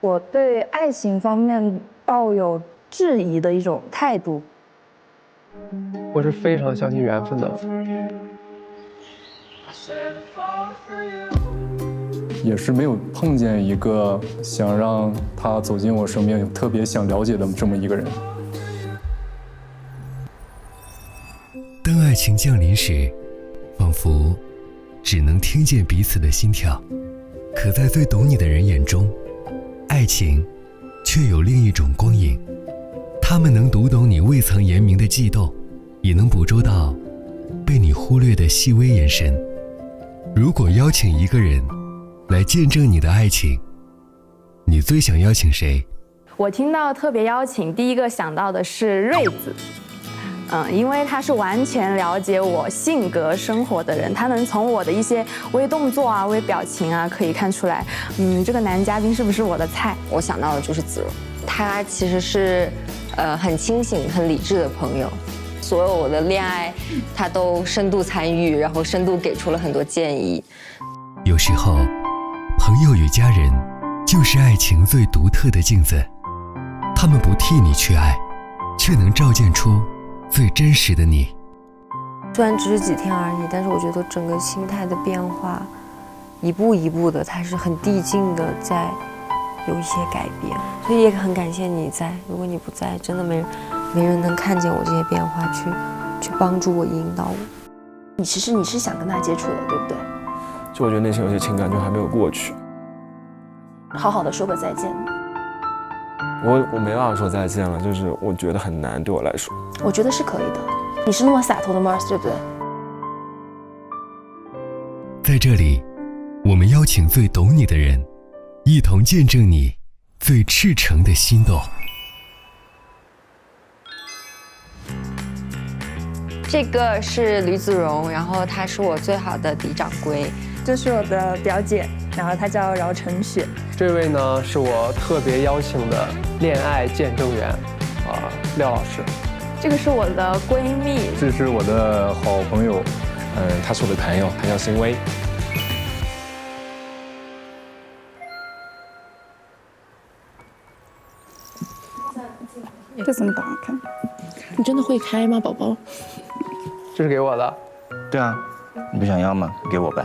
我对爱情方面抱有质疑的一种态度。我是非常相信缘分的。也是没有碰见一个想让他走进我生命、特别想了解的这么一个人。当爱情降临时，仿佛只能听见彼此的心跳，可在最懂你的人眼中，爱情却有另一种光影。他们能读懂你未曾言明的悸动，也能捕捉到被你忽略的细微眼神。如果邀请一个人来见证你的爱情，你最想邀请谁？我听到特别邀请，第一个想到的是瑞子。因为他是完全了解我性格生活的人，他能从我的一些微动作啊、微表情啊，可以看出来，这个男嘉宾是不是我的菜。我想到的就是子荣，他其实是很清醒、很理智的朋友，所有我的恋爱他都深度参与，然后深度给出了很多建议。有时候，朋友与家人就是爱情最独特的镜子，他们不替你去爱，却能照见出最真实的你。虽然只是几天而已，但是我觉得整个心态的变化，一步一步的，它是很递进的，在有一些改变。所以也很感谢你在，如果你不在，真的没人能看见我这些变化，去帮助我、引导我。其实你是想跟他接触的，对不对？就我觉得内心有些情感就还没有过去，好好的说个再见。我没办法说再见了，就是我觉得很难对我来说。我觉得是可以的，你是那么洒脱的 Mars， 对不对？在这里，我们邀请最懂你的人，一同见证你最赤诚的心动。这个是吕子荣，然后他是我最好的嫡长闺。这是我的表姐，然后她叫饶晨雪。这位呢是我特别邀请的恋爱见证员，廖老师。这个是我的闺蜜，这是我的好朋友，他是我的朋友，他叫欣薇。这怎么打开？你真的会开吗，宝宝？这是给我的。对啊，你不想要吗？给我呗。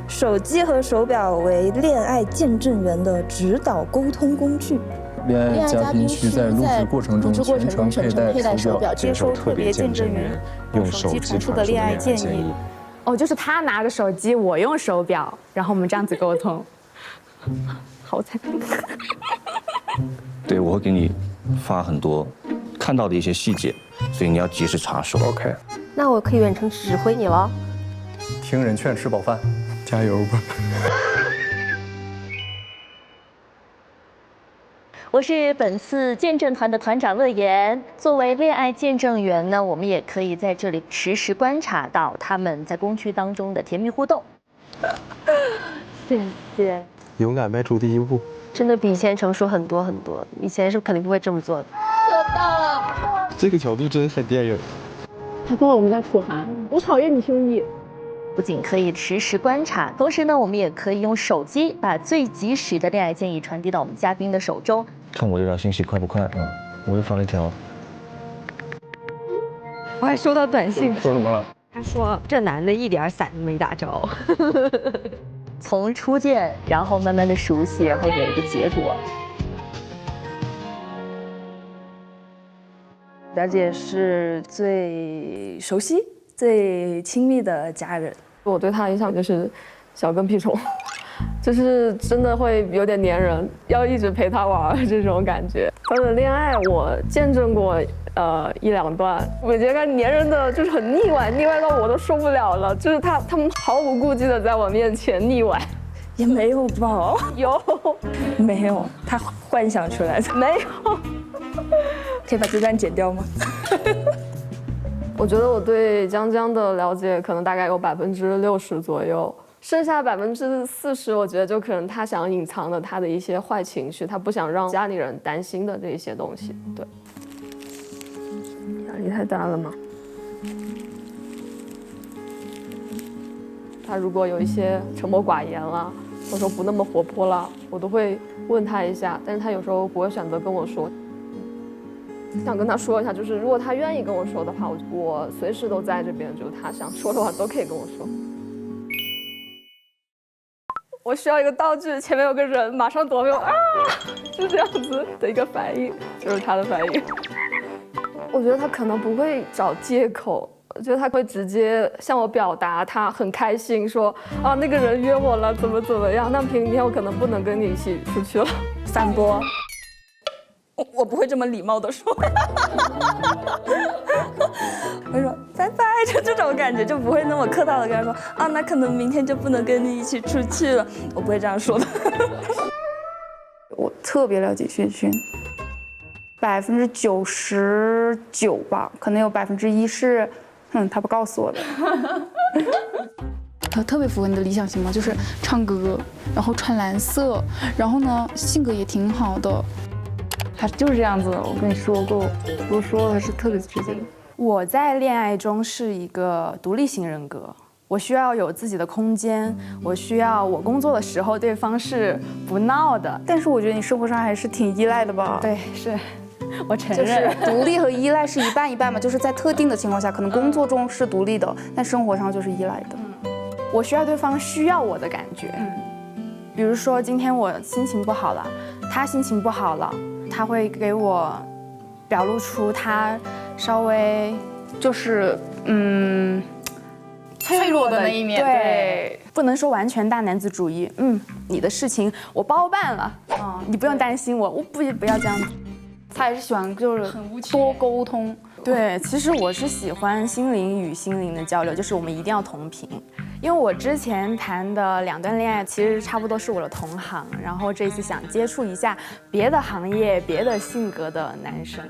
手机和手表为恋爱见证员的指导沟通工具。恋爱嘉宾需在录制过程中全程佩戴手表，接收特别见证员用手机传输的恋爱建议。就是他拿着手机，我用手表，然后我们这样子沟通。好惨。对，我会给你发很多看到的一些细节，所以你要及时查收。OK。那我可以远程指挥你了。听人劝，吃饱饭，加油吧。我是本次见证团的团长乐言。作为恋爱见证员呢，我们也可以在这里实时观察到他们在公区当中的甜蜜互动。谢谢。勇敢迈出第一步，真的比以前成熟很多很多。以前是肯定不会这么做的。做到了。这个角度真很电影。他跟我们家楚涵，我讨厌你兄弟。不仅可以实时观察，同时呢，我们也可以用手机把最及时的恋爱建议传递到我们嘉宾的手中。看我这条信息快不快？我又发了一条。我还收到短信，说什么了？他说这男的一点伞都没打着。从初见，然后慢慢的熟悉，然后有一个结果。表姐是最熟悉、最亲密的家人。我对他的印象就是小跟屁虫，就是真的会有点粘人，要一直陪他玩这种感觉。他的恋爱我见证过一两段，我觉得他粘人的就是很腻歪，腻歪到我都受不了了。就是他们毫无顾忌的在我面前腻歪。也没有吧？有，没有？他幻想出来的。没有。可以把这段剪掉吗？我觉得我对江江的了解可能大概有60%左右，剩下40%，我觉得就可能他想隐藏的他的一些坏情绪，他不想让家里人担心的这一些东西。对，压力太大了吗？他如果有一些沉默寡言了，或者说不那么活泼了，我都会问他一下，但是他有时候不会选择跟我说。想跟他说一下，就是如果他愿意跟我说的话，我随时都在这边，就他想说的话都可以跟我说。我需要一个道具，前面有个人，马上躲没有啊，是这样子的一个反应，就是他的反应。我觉得他可能不会找借口，我觉得他会直接向我表达他很开心，说啊那个人约我了，怎么样，那明天我可能不能跟你一起出去了。反驳。我不会这么礼貌的说，我会说拜拜，就这种感觉，就不会那么客套的跟他说啊，那可能明天就不能跟你一起出去了，我不会这样说的。我特别了解萱萱，99%吧，可能有1%是，他不告诉我的。他特别符合你的理想型嘛，就是唱歌，然后穿蓝色，然后呢性格也挺好的。他就是这样子，我跟你说过，我说他是特别直接的。我在恋爱中是一个独立型人格，我需要有自己的空间，我需要我工作的时候对方是不闹的。但是我觉得你生活上还是挺依赖的吧？对，是，我承认。就是独立和依赖是一半一半嘛，就是在特定的情况下，可能工作中是独立的，但生活上就是依赖的。我需要对方需要我的感觉。比如说今天我心情不好了，他心情不好了。他会给我表露出他稍微就是脆弱的那一面，对，不能说完全大男子主义。你的事情我包办了，你不用担心我，不要这样。他还是喜欢就是多沟通。对，其实我是喜欢心灵与心灵的交流，就是我们一定要同频。因为我之前谈的2段恋爱，其实差不多是我的同行，然后这次想接触一下别的行业、别的性格的男生，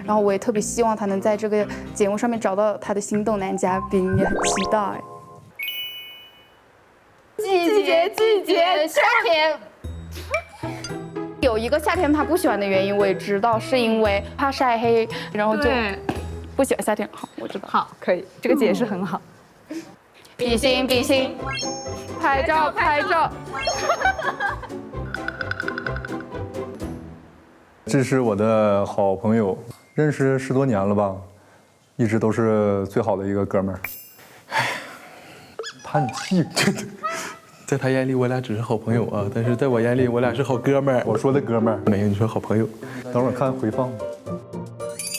然后我也特别希望他能在这个节目上面找到他的心动男嘉宾，也很期待。季节，夏天。有一个夏天他不喜欢的原因我也知道，是因为怕晒黑，然后就不喜欢夏天。好，我知道。好，可以，这个解释很好。比心，拍照。这是我的好朋友，认识10多年了吧，一直都是最好的一个哥们儿。叹气，在他眼里我俩只是好朋友啊，但是在我眼里我俩是好哥们儿。我说的哥们儿，没有，你说好朋友。等会儿看回放，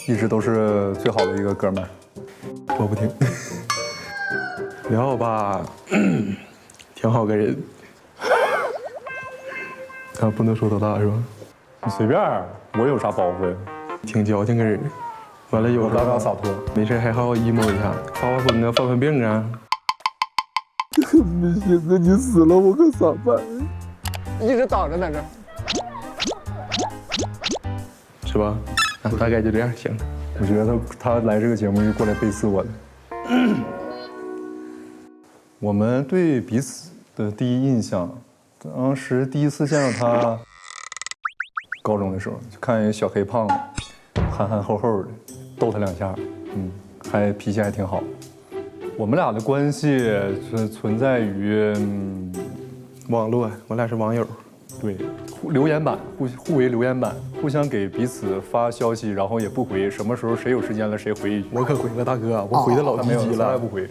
一直都是最好的一个哥们儿。我不听。聊吧，挺好个人。啊，不能说多大是吧？你随便，我有啥包袱呀？挺矫情个人。完了有刚刚洒脱，没事还好好 emo 一下，发疯啊，犯病啊。没寻思你死了我可咋办？一直挡着在这儿，是吧？啊，大概就这样行。我觉得他来这个节目是过来背刺我的。我们对彼此的第一印象，当时第一次见到他，高中的时候就看一个小黑胖子，憨憨厚厚的，逗他2下，还脾气还挺好。我们俩的关系是存在于网络，我俩是网友，对，留言板互为留言板，互相给彼此发消息，然后也不回，什么时候谁有时间了谁回一句。我可回了，大哥，我回的老积极了，从来不回。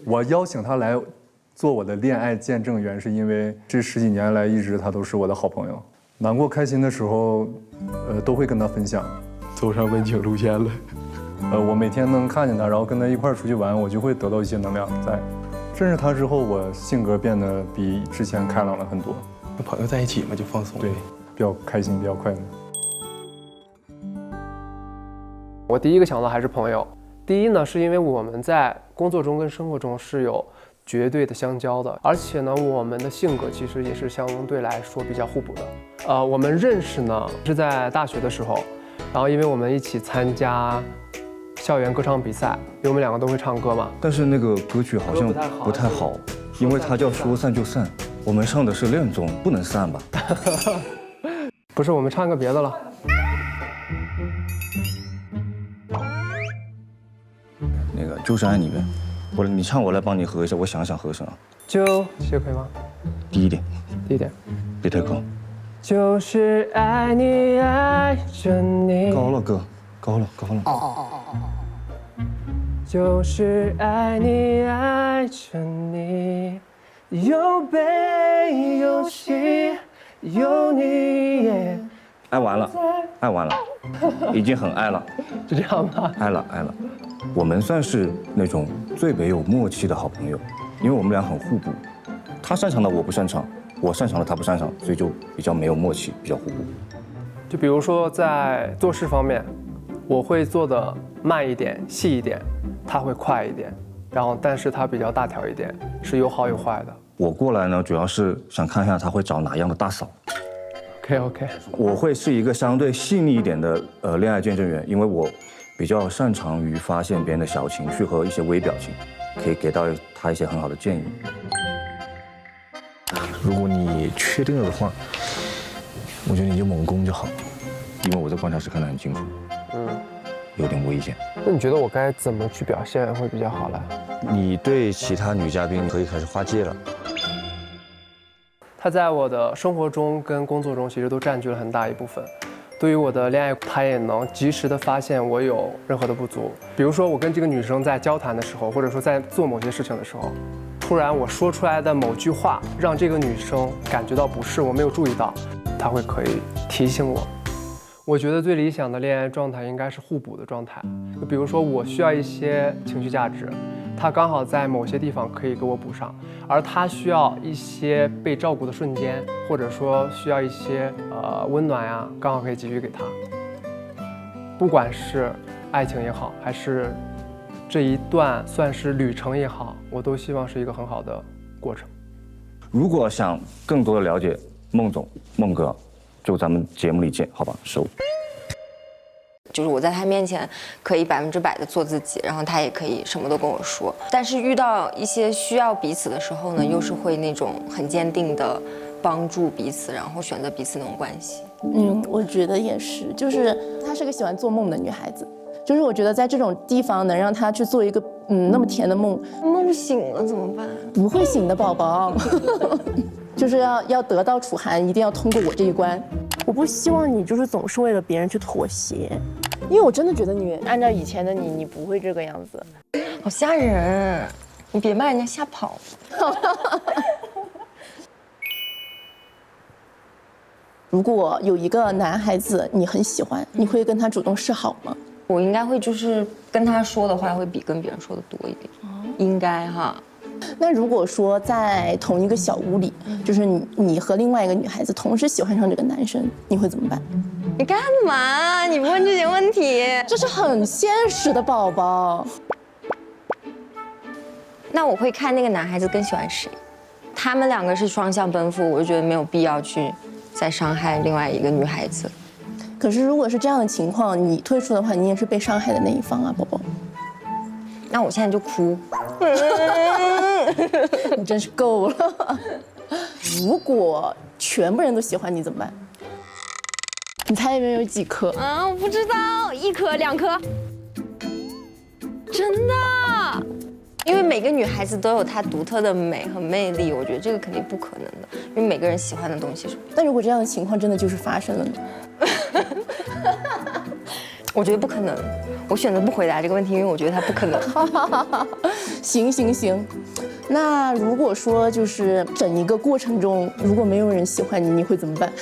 我邀请他来做我的恋爱见证员，是因为这10几年来一直他都是我的好朋友，难过开心的时候，都会跟他分享。走上温情路线了。我每天能看见他，然后跟他一块出去玩，我就会得到一些能量在。认识他之后，我性格变得比之前开朗了很多。跟朋友在一起嘛，就放松。对，比较开心，比较快乐。我第一个想到还是朋友。第一呢，是因为我们在工作中跟生活中是有绝对的相交的，而且呢，我们的性格其实也是相对来说比较互补的。我们认识呢是在大学的时候，然后因为我们一起参加校园歌唱比赛，因为我们2个都会唱歌嘛。但是那个歌曲好像不太好，因为它叫说散就散，我们唱的是恋综，不能散吧？不是，我们唱个别的了。那个就是爱你呗。不是，你唱我来帮你合一下，我想想和声啊。这可以吗？低一点，低一点，别太高。就是爱你爱着你。高了哥，高了高了。就是爱你爱着你，有悲有喜有你。爱完了，爱完了，已经很爱了。就这样吧。爱了爱了，我们算是那种最没有默契的好朋友，因为我们俩很互补，他擅长的我不擅长，我擅长的他不擅长，所以就比较没有默契，比较互补。就比如说在做事方面，我会做的慢一点、细一点，他会快一点，然后但是他比较大条一点，是有好有坏的。我过来呢，主要是想看一下他会找哪样的大嫂。OK， 我会是一个相对细腻一点的恋爱见证员，因为我比较擅长于发现别人的小情绪和一些微表情，可以给到他一些很好的建议。如果你确定了的话，我觉得你就猛攻就好，因为我在观察室看得很清楚，有点危险。那你觉得我该怎么去表现会比较好呢？你对其他女嘉宾可以开始划界了。他在我的生活中跟工作中其实都占据了很大一部分。对于我的恋爱，他也能及时的发现我有任何的不足。比如说我跟这个女生在交谈的时候，或者说在做某些事情的时候，突然我说出来的某句话让这个女生感觉到不适，我没有注意到，她会可以提醒我。我觉得最理想的恋爱状态应该是互补的状态。就比如说我需要一些情绪价值，他刚好在某些地方可以给我补上，而他需要一些被照顾的瞬间，或者说需要一些温暖呀，刚好可以给予给他。不管是爱情也好，还是这一段算是旅程也好，我都希望是一个很好的过程。如果想更多的了解孟总、孟哥，就咱们节目里见，好吧？收。就是我在他面前可以100%的做自己，然后他也可以什么都跟我说。但是遇到一些需要彼此的时候呢，又是会那种很坚定的帮助彼此，然后选择彼此那种关系。我觉得也是，就是她是个喜欢做梦的女孩子，就是我觉得在这种地方能让她去做一个那么甜的梦，梦醒了怎么办？不会醒的，宝宝。就是要得到楚涵，一定要通过我这一关。我不希望你就是总是为了别人去妥协，因为我真的觉得你按照以前的你，你不会这个样子。好吓人！你别把人家吓跑。如果有一个男孩子你很喜欢，你会跟他主动示好吗？我应该会，就是跟他说的话会比跟别人说的多一点，应该哈。那如果说在同一个小屋里，就是你和另外一个女孩子同时喜欢上这个男生，你会怎么办？你干嘛？你问这些问题，这是很现实的，宝宝。那我会看那个男孩子更喜欢谁，他们两个是双向奔赴，我就觉得没有必要去再伤害另外一个女孩子。可是如果是这样的情况，你退出的话，你也是被伤害的那一方啊，宝宝。那我现在就哭。你真是够了。如果全部人都喜欢你怎么办？你猜里面有几颗？啊，我不知道，1颗2颗。真的？因为每个女孩子都有她独特的美和魅力，我觉得这个肯定不可能的，因为每个人喜欢的东西是不一样的。但如果这样的情况真的就是发生了呢？我觉得不可能，我选择不回答这个问题，因为我觉得它不可能。行，那如果说就是整一个过程中，如果没有人喜欢你，你会怎么办？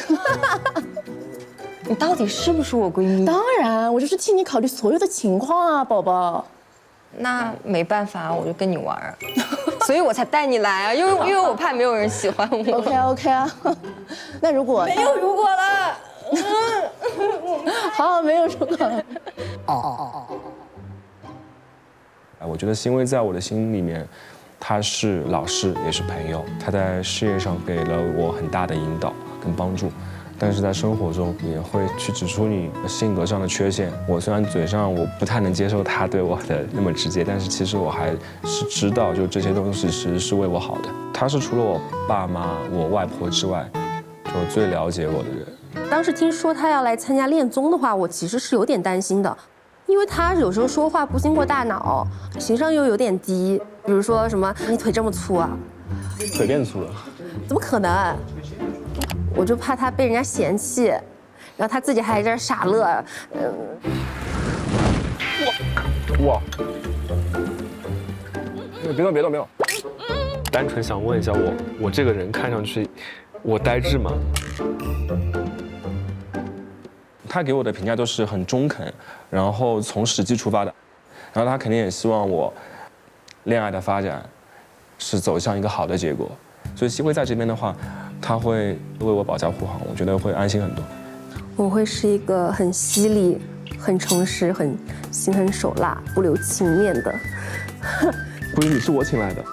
你到底是不是我闺蜜？当然，我就是替你考虑所有的情况啊，宝宝。那没办法，我就跟你玩儿，所以我才带你来啊，因为我怕没有人喜欢我。OK 啊，那如果没有如果了。好，没有如果了。我觉得欣薇在我的心里面，她是老师也是朋友，她在事业上给了我很大的引导跟帮助，但是在生活中也会去指出你性格上的缺陷。我虽然嘴上我不太能接受她对我的那么直接，但是其实我还是知道，就这些东西其实是为我好的。她是除了我爸妈、我外婆之外，就最了解我的人。当时听说他要来参加恋综的话，我其实是有点担心的，因因为他有时候说话不经过大脑，情商又有点低，比如说什么你腿这么粗啊，腿变粗了，怎么可能？我就怕他被人家嫌弃，然后他自己还在这儿傻乐，哇！别动！单纯想问一下我这个人看上去，我呆滞吗？他给我的评价都是很中肯，然后从实际出发的，然后他肯定也希望我恋爱的发展是走向一个好的结果，所以希慧在这边的话，他会为我保驾护航，我觉得会安心很多。我会是一个很犀利、很诚实、很心狠手辣、不留情面的。不是，你是我请来的。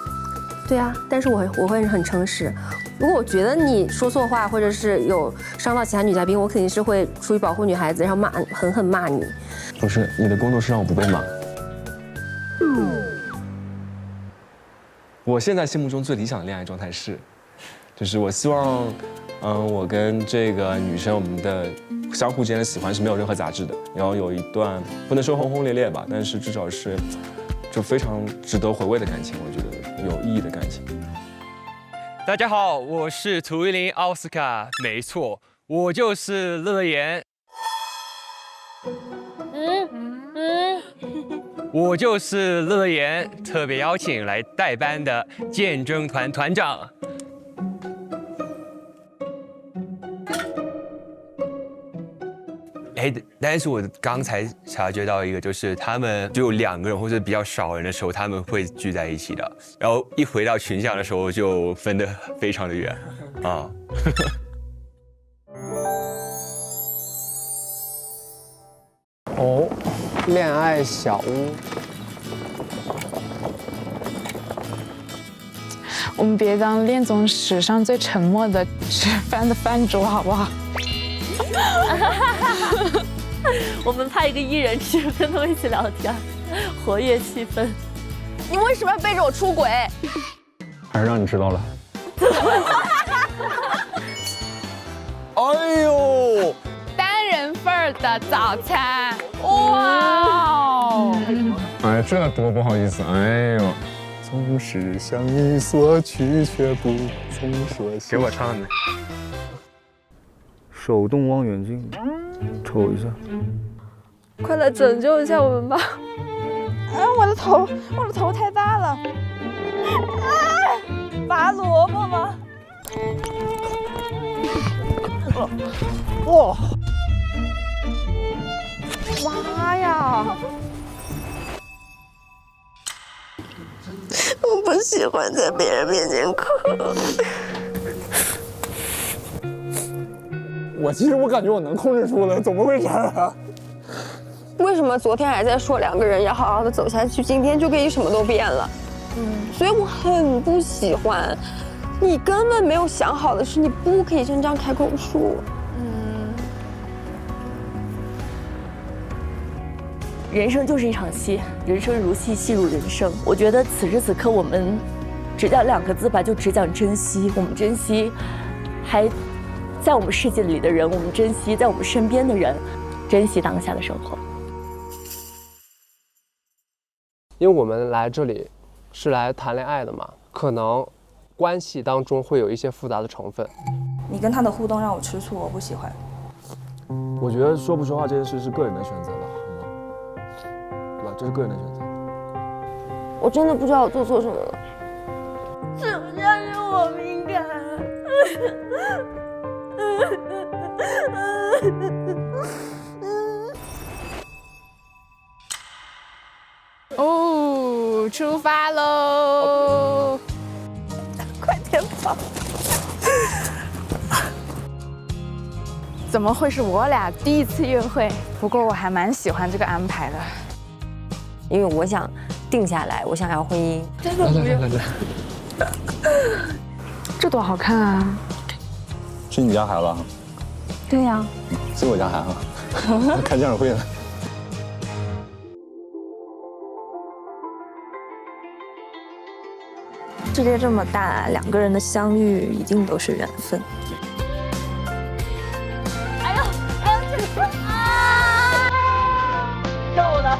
对啊，但是我会很诚实。如果我觉得你说错话，或者是有伤到其他女嘉宾，我肯定是会出于保护女孩子，然后狠狠骂你。不是，你的工作是让我不被骂。我现在心目中最理想的恋爱状态是，就是我希望，我跟这个女生我们的相互间的喜欢是没有任何杂质的，然后有一段不能说轰轰烈烈吧，但是至少是就非常值得回味的感情，我觉得有意义的感情。大家好，我是涂一林奥斯卡，没错，我就是乐言。我就是乐言，特别邀请来代班的见证团团长。但是我刚才察觉到一个，就是他们只有2个人或者比较少人的时候，他们会聚在一起的，然后一回到群像的时候就分得非常的远啊。哦，恋爱小屋。我们别当恋综史上最沉默的吃饭的饭桌，好不好？我们派一个艺人去跟他们一起聊天，活跃气氛。你为什么要背着我出轨？还是让你知道了。哎呦，单人份的早餐，哇！哎，这多不好意思，哎呦。总是向你索取，却不曾说谢。给我唱的。手动望远镜，瞅一下。快来拯救一下我们吧！我的头太大了。拔萝卜吗？哇！妈呀！我不喜欢在别人面前哭。其实我感觉我能控制住了，怎么回事啊？为什么昨天还在说2个人要好好的走下去，今天就可以什么都变了？所以我很不喜欢。你根本没有想好的事，你不可以先这样开口说。人生就是一场戏，人生如戏，戏如人生。我觉得此时此刻，我们只讲2个字吧，就只讲珍惜。我们珍惜还在我们世界里的人，我们珍惜在我们身边的人，珍惜当下的生活。因为我们来这里是来谈恋爱的嘛，可能关系当中会有一些复杂的成分。你跟他的互动让我吃醋，我不喜欢。我觉得说不说话这件事是个人的选择吧，对吧？这是个人的选择。我真的不知道我做错什么了。是不是要是我敏感？哦，出发喽！快点跑！怎么会是我俩第一次约会？不过我还蛮喜欢这个安排的，因为我想定下来，我想要婚姻。真的不用。这多好看啊！是你家孩子啊？对呀。是我家孩子，开家长会了。世界这么大，2个人的相遇一定都是缘分。哎呦，这个啊！够了。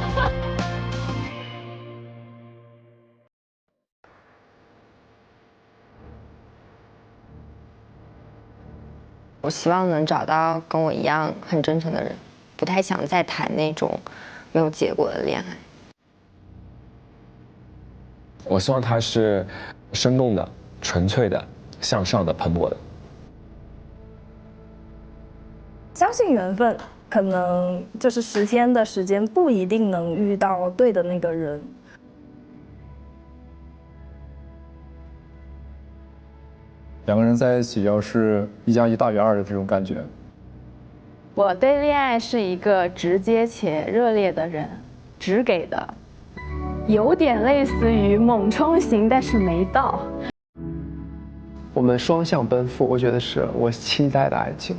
希望能找到跟我一样很真诚的人，不太想再谈那种没有结果的恋爱。我希望他是生动的、纯粹的、向上的、蓬勃的。相信缘分，可能就是10天的时间不一定能遇到对的那个人。两个人在一起，要是1+1大于2的这种感觉。我对恋爱是一个直接且热烈的人，直给的，有点类似于猛冲型，但是没到。我们双向奔赴，我觉得是我期待的爱情。